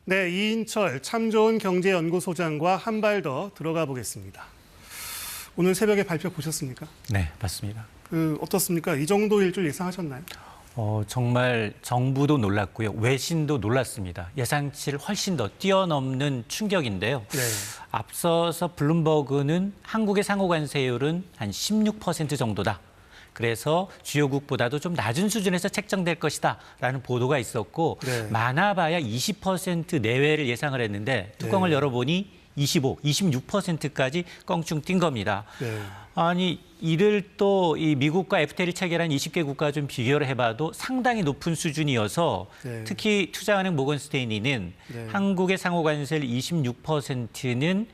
네, 이인철 참 좋은 경제연구소장과 한 발 더 들어가 보겠습니다. 오늘 새벽에 발표 보셨습니까? 네, 맞습니다. 어떻습니까? 이 정도 일줄 예상하셨나요? 정말 정부도 놀랐고요. 외신도 놀랐습니다. 예상치를 훨씬 더 뛰어넘는 충격인데요. 네. 앞서서 블룸버그는 한국의 상호관세율은 한 16% 정도다. 그래서 주요국보다도 좀 낮은 수준에서 책정될 것이다라는 보도가 있었고 네. 많아봐야 20% 내외를 예상을 했는데 뚜껑을 네. 열어보니 25, 26%까지 껑충 뛴 겁니다. 네. 아니 이를 또 이 미국과 FTA를 체결한 20개 국가 좀 비교를 해봐도 상당히 높은 수준이어서 네. 특히 투자은행 모건스테인리는 네. 한국의 상호관세율 26%는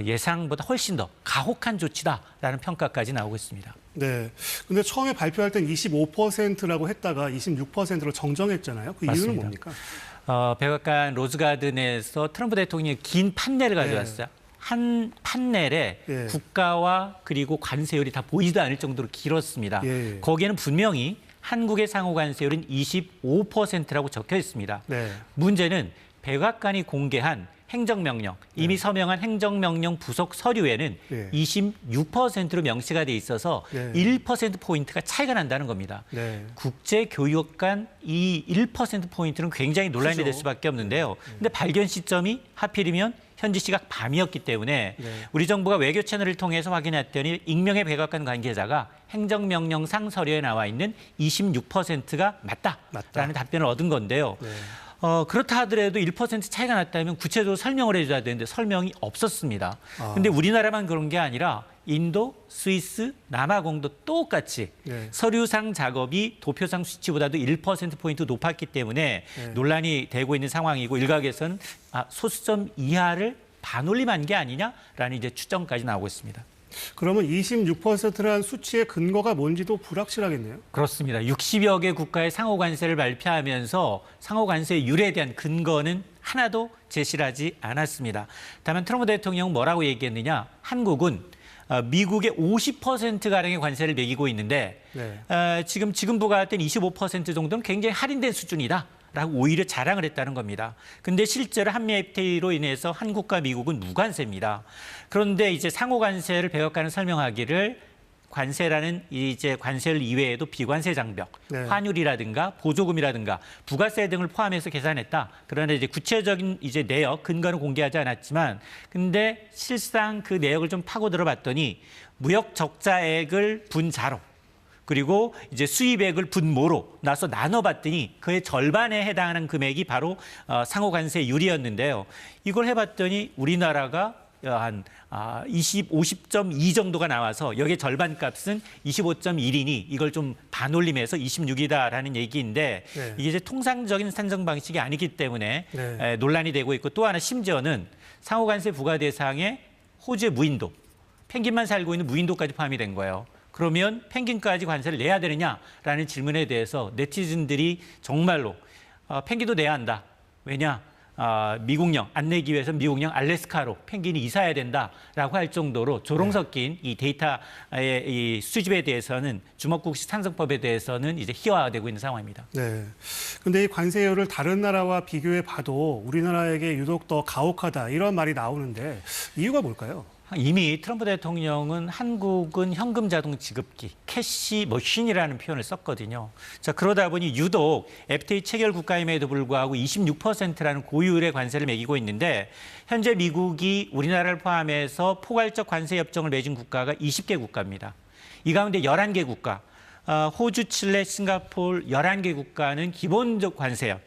예상보다 훨씬 더 가혹한 조치다라는 평가까지 나오고 있습니다. 네. 근데 처음에 발표할 땐 25%라고 했다가 26%로 정정했잖아요. 그 이유는 맞습니다. 뭡니까? 백악관 로즈가든에서 트럼프 대통령이 긴 판넬을 가져왔어요. 한 판넬에 예. 국가와 그리고 관세율이 다 보이지도 않을 정도로 길었습니다. 예. 거기에는 분명히 한국의 상호관세율은 25%라고 적혀 있습니다. 네. 문제는 백악관이 공개한 행정명령, 이미 서명한 행정명령 부속 서류에는 네. 26%로 명시가 돼 있어서 네. 1%포인트가 차이가 난다는 겁니다. 네. 국제교육 간 이 1%포인트는 굉장히 논란이 그죠. 될 수밖에 없는데요. 근데 발견 시점이 하필이면 현지 시각 밤이었기 때문에 네. 우리 정부가 외교 채널을 통해서 확인했더니 익명의 백악관 관계자가 행정명령상 서류에 나와 있는 26%가 맞다라는 답변을 얻은 건데요. 네. 그렇다 하더라도 1% 차이가 났다면 구체적으로 설명을 해줘야 되는데 설명이 없었습니다. 아. 근데 우리나라만 그런 게 아니라 인도, 스위스, 남아공도 똑같이 네. 서류상 작업이 도표상 수치보다도 1%포인트 높았기 때문에 네. 논란이 되고 있는 상황이고 일각에서는 소수점 이하를 반올림한 게 아니냐라는 이제 추정까지 나오고 있습니다. 그러면 26%라는 수치의 근거가 뭔지도 불확실하겠네요. 그렇습니다. 60여 개 국가의 상호관세를 발표하면서 상호관세율에 대한 근거는 하나도 제시를 하지 않았습니다. 다만 트럼프 대통령은 뭐라고 얘기했느냐. 한국은 미국의 50%가량의 관세를 매기고 있는데 네. 지금 부과했던 25% 정도는 굉장히 할인된 수준이다. 라고 오히려 자랑을 했다는 겁니다. 근데 실제로 한미 FTA로 인해서 한국과 미국은 무관세입니다. 그런데 이제 상호관세를 백악관은 설명하기를 관세라는 이제 관세를 이외에도 비관세 장벽, 네. 환율이라든가 보조금이라든가 부가세 등을 포함해서 계산했다. 그러나 이제 구체적인 이제 내역 근거는 공개하지 않았지만, 근데 실상 그 내역을 좀 파고 들어봤더니 무역 적자액을 분자로 그리고 이제 수입액을 분모로 나눠봤더니 그의 절반에 해당하는 금액이 바로 상호관세율이었는데요. 이걸 해봤더니 우리나라가 한 50.2 정도가 나와서 여기에 절반값은 25.1이니 이걸 좀 반올림해서 26이다라는 얘기인데 네. 이게 이제 통상적인 산정 방식이 아니기 때문에 네. 논란이 되고 있고 또 하나 심지어는 상호관세 부과 대상에 호주의 무인도, 펭귄만 살고 있는 무인도까지 포함이 된 거예요. 그러면 펭귄까지 관세를 내야 되느냐라는 질문에 대해서 네티즌들이 정말로 펭귄도 내야 한다. 왜냐? 미국령, 안 내기 위해서 미국령 알래스카로 펭귄이 이사해야 된다라고 할 정도로 조롱 섞인 이 데이터의 이 수집에 대해서는 주먹국시 상정법에 대해서는 이제 희화화되고 있는 상황입니다. 네. 근데 이 관세율을 다른 나라와 비교해 봐도 우리나라에게 유독 더 가혹하다 이런 말이 나오는데 이유가 뭘까요? 이미 트럼프 대통령은 한국은 현금 자동 지급기, 캐시 머신이라는 표현을 썼거든요. 자, 그러다 보니 유독 FTA 체결 국가임에도 불구하고 26%라는 고율의 관세를 매기고 있는데 현재 미국이 우리나라를 포함해서 포괄적 관세 협정을 맺은 국가가 20개 국가입니다. 이 가운데 11개 국가, 호주, 칠레, 싱가포르 11개 국가는 기본적 관세율,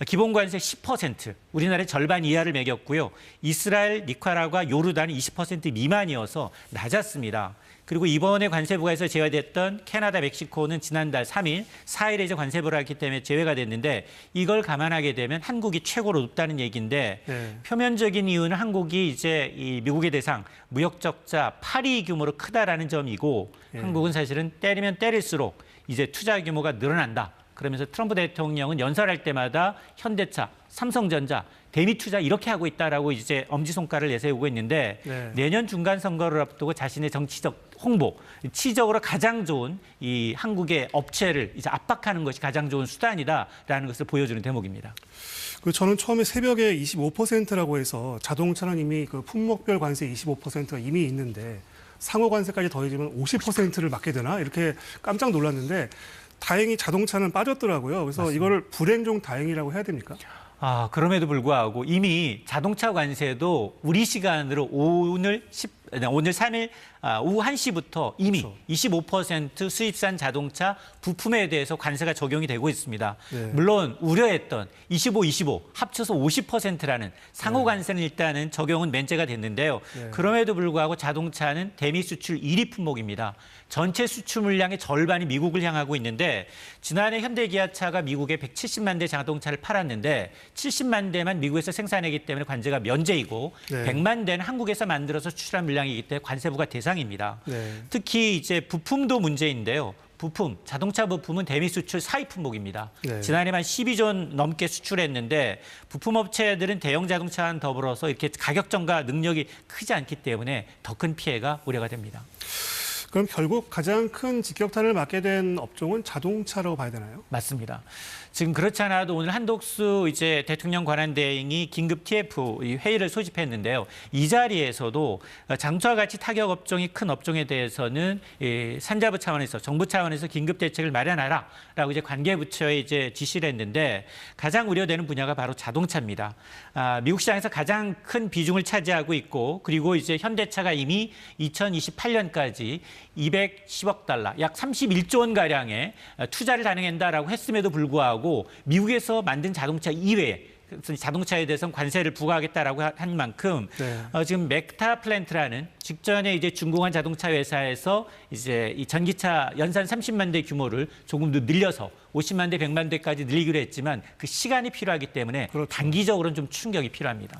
기본 관세 10%, 우리나라의 절반 이하를 매겼고요. 이스라엘, 니카라과 요르단은 20% 미만이어서 낮았습니다. 그리고 이번에 관세 부과에서 제외됐던 캐나다, 멕시코는 지난달 3일, 4일에 이제 관세 부과를 했기 때문에 제외가 됐는데 이걸 감안하게 되면 한국이 최고로 높다는 얘기인데 네. 표면적인 이유는 한국이 이제 이 미국의 대상 무역 적자 8위 규모로 크다라는 점이고 한국은 사실은 때리면 때릴수록 이제 투자 규모가 늘어난다. 그러면서 트럼프 대통령은 연설할 때마다 현대차, 삼성전자, 대미 투자 이렇게 하고 있다라고 이제 엄지손가락을 내세우고 있는데 네. 내년 중간 선거를 앞두고 자신의 정치적 홍보, 치적으로 가장 좋은 이 한국의 업체를 이제 압박하는 것이 가장 좋은 수단이다라는 것을 보여주는 대목입니다. 저는 처음에 새벽에 25%라고 해서 자동차는 이미 그 품목별 관세 25%가 이미 있는데 상호 관세까지 더해지면 50%를 맞게 되나 이렇게 깜짝 놀랐는데 다행히 자동차는 빠졌더라고요. 그래서 맞습니다. 이거를 불행 중 다행이라고 해야 됩니까? 그럼에도 불구하고 이미 자동차 관세도 우리 시간으로 오늘 3일 오후 1시부터 이미 그렇죠. 25% 수입산 자동차 부품에 대해서 관세가 적용이 되고 있습니다. 네. 물론 우려했던 25 합쳐서 50%라는 상호 관세는 일단은 적용은 면제가 됐는데요. 네. 그럼에도 불구하고 자동차는 대미 수출 1위 품목입니다. 전체 수출 물량의 절반이 미국을 향하고 있는데 지난해 현대기아차가 미국에 170만 대 자동차를 팔았는데 70만 대만 미국에서 생산하기 때문에 관세가 면제이고 네. 100만 대는 한국에서 만들어서 추출한 물량이기 때문에 관세부과 대상입니다. 네. 특히 이제 부품도 문제인데요. 자동차 부품은 대미 수출 4위 품목입니다. 네. 지난해만 12조 넘게 수출했는데 부품 업체들은 대형 자동차와 더불어서 이렇게 가격 전가 능력이 크지 않기 때문에 더 큰 피해가 우려가 됩니다. 그럼 결국 가장 큰 직격탄을 맞게 된 업종은 자동차라고 봐야 되나요? 맞습니다. 지금 그렇지 않아도 오늘 한독수 이제 대통령 권한대행이 긴급 TF 회의를 소집했는데요. 이 자리에서도 자동차와 같이 타격 업종이 큰 업종에 대해서는 산자부 차원에서 정부 차원에서 긴급 대책을 마련하라라고 이제 관계부처에 이제 지시를 했는데 가장 우려되는 분야가 바로 자동차입니다. 미국 시장에서 가장 큰 비중을 차지하고 있고 그리고 이제 현대차가 이미 2028년까지 210억 달러, 약 31조 원 가량의 투자를 단행한다라고 했음에도 불구하고 미국에서 만든 자동차 이외에 자동차에 대해서는 관세를 부과하겠다라고 한 만큼 네. 지금 맥타 플랜트라는 직전에 이제 준공한 자동차 회사에서 이제 이 전기차 연산 30만 대 규모를 조금 더 늘려서 50만 대, 100만 대까지 늘리기로 했지만 그 시간이 필요하기 때문에 그렇죠. 단기적으로는 좀 충격이 필요합니다.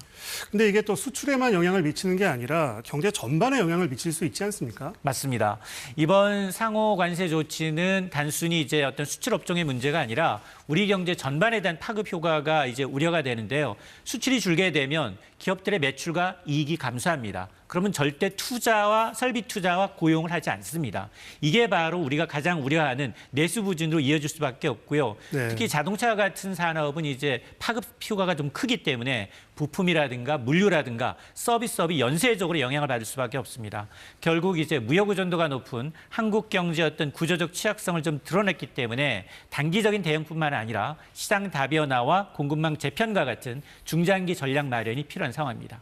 근데 이게 또 수출에만 영향을 미치는 게 아니라 경제 전반에 영향을 미칠 수 있지 않습니까? 맞습니다. 이번 상호 관세 조치는 단순히 이제 어떤 수출 업종의 문제가 아니라 우리 경제 전반에 대한 파급 효과가 이제 우려가 되는데요. 수출이 줄게 되면 기업들의 매출과 이익이 감소합니다. 그러면 절대 투자와 설비 투자와 고용을 하지 않습니다. 이게 바로 우리가 가장 우려하는 내수 부진으로 이어질 수밖에 없고요. 네. 특히 자동차 같은 산업은 이제 파급 효과가 좀 크기 때문에 부품이라든가 물류라든가 서비스업이 연쇄적으로 영향을 받을 수밖에 없습니다. 결국 이제 무역 의존도가 높은 한국 경제의 어떤 구조적 취약성을 좀 드러냈기 때문에 단기적인 대응뿐만 아니라 시장 다변화와 공급망 재편과 같은 중장기 전략 마련이 필요한 상황입니다.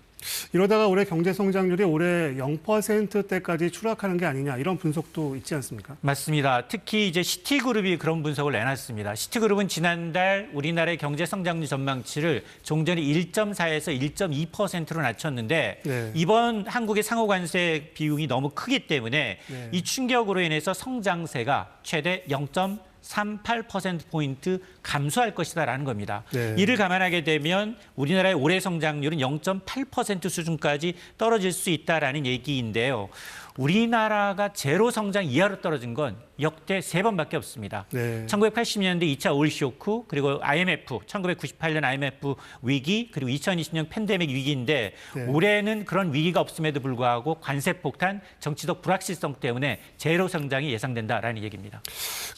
이러다가 올해 경제 성장률이 올해 0%대까지 추락하는 게 아니냐 이런 분석도 있지 않습니까? 맞습니다. 특히 이제 시티그룹이 그런 분석을 내놨습니다. 시티그룹은 지난달 우리나라의 경제 성장률 전망치를 종전에 1.4에서 1.2%로 낮췄는데 네. 이번 한국의 상호 관세 비용이 너무 크기 때문에 네. 이 충격으로 인해서 성장세가 최대 0.38%포인트 감소할 것이다라는 겁니다. 네. 이를 감안하게 되면 우리나라의 올해 성장률은 0.8% 수준까지 떨어질 수 있다라는 얘기인데요. 우리나라가 제로 성장 이하로 떨어진 건 역대 3번밖에 없습니다. 네. 1980년대 2차 오일 쇼크, 그리고 IMF, 1998년 IMF 위기, 그리고 2020년 팬데믹 위기인데 네. 올해는 그런 위기가 없음에도 불구하고 관세 폭탄, 정치적 불확실성 때문에 제로 성장이 예상된다라는 얘기입니다.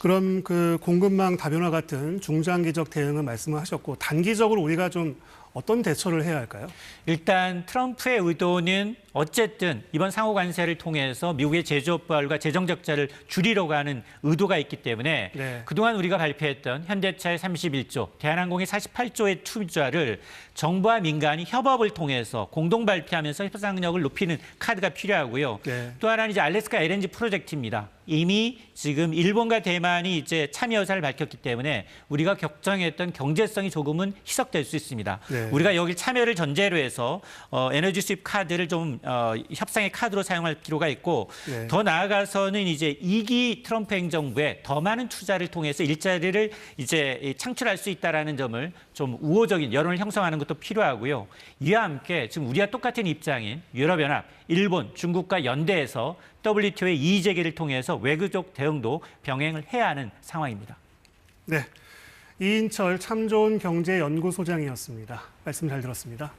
그럼 그 공급망 다변화 같은 중장기적 대응은 말씀을 하셨고 단기적으로 우리가 좀 어떤 대처를 해야 할까요? 일단 트럼프의 의도는 어쨌든 이번 상호 관세를 통해서 미국의 제조업발과 재정 적자를 줄이려고 하는 의도가 있기 때문에 네. 그동안 우리가 발표했던 현대차의 31조, 대한항공의 48조의 투자를 정부와 민간이 협업을 통해서 공동 발표하면서 협상력을 높이는 카드가 필요하고요. 네. 또 하나는 이제 알래스카 LNG 프로젝트입니다. 이미 지금 일본과 대만이 이제 참여 의사를 밝혔기 때문에 우리가 걱정했던 경제성이 조금은 희석될 수 있습니다. 네. 우리가 여기 참여를 전제로 해서 에너지 수입 카드를 좀 협상의 카드로 사용할 필요가 있고 네. 더 나아가서는 이제 2기 트럼프 행정부에 더 많은 투자를 통해서 일자리를 이제 창출할 수 있다라는 점을 좀 우호적인 여론을 형성하는 것도 필요하고요. 이와 함께 지금 우리와 똑같은 입장인 유럽연합, 일본, 중국과 연대해서 WTO의 이의 제기를 통해서 외교적 대응도 병행을 해야 하는 상황입니다. 네, 이인철 참 좋은 경제연구소장이었습니다. 말씀 잘 들었습니다.